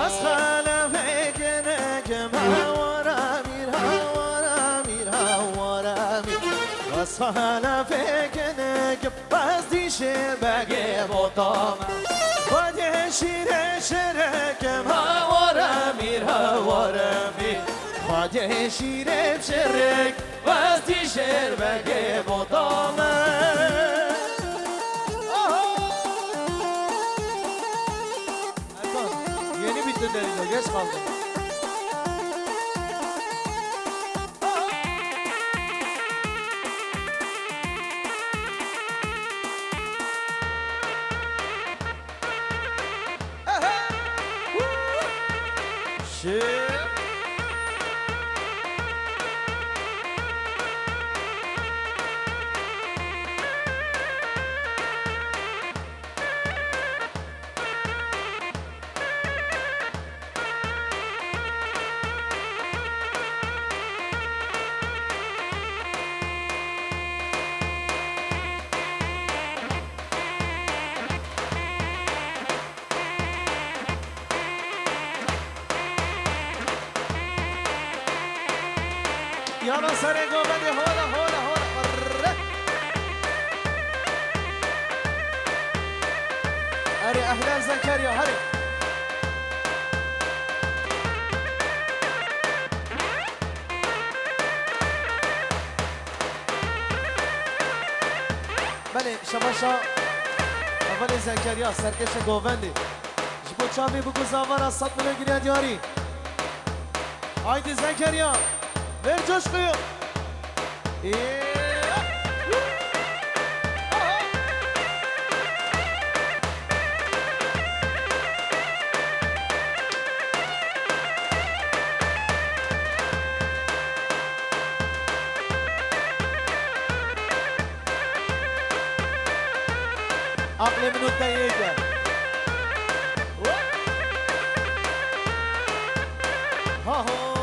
بس خلفك نجم هوارا مير بس خلفك نجم بس دي شبك بطام خود شیر شرکم هوارا میر خود شیر شرک وقتی شیر بگه بودامه yeni bitti deriyor, geç kaldım. يلا سرقوا بدي هولا هري اهلا زكريا هري بله شباشا اول زكريا سرکش گووندی جبو چامی بگو زاوارا 100 میلیون گریه دیاری haydi زكريا ver coşkuyu. Aklı minutta yiyeceğim. Ha ho.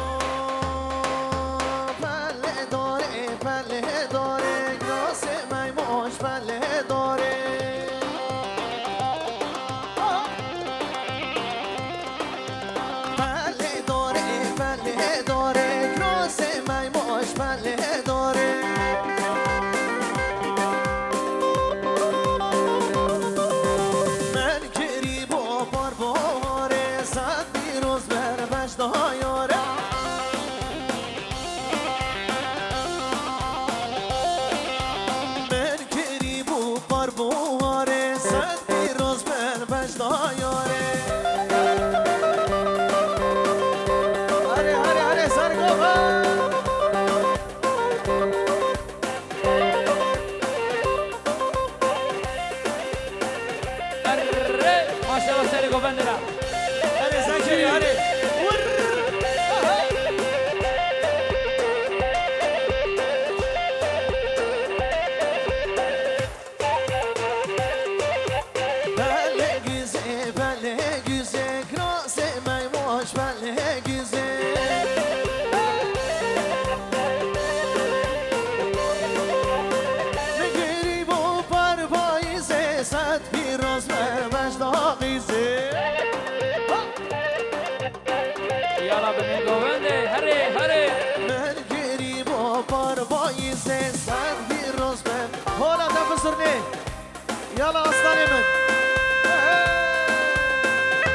Yala aslanımın.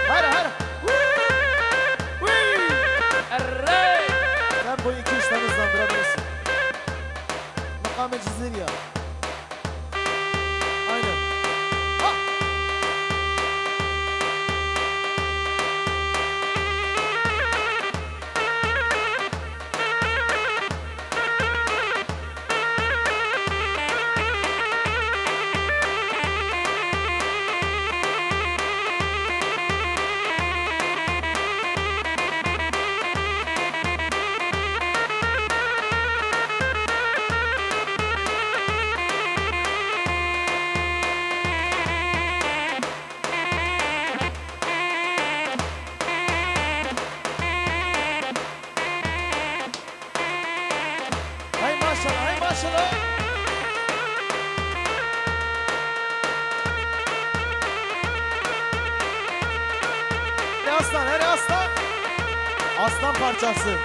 Hadi hadi. Sen bu iki işten hızlandırabilirsin. Makamet çizilir ya. Aynen. aslan, her aslan. Aslan parçası.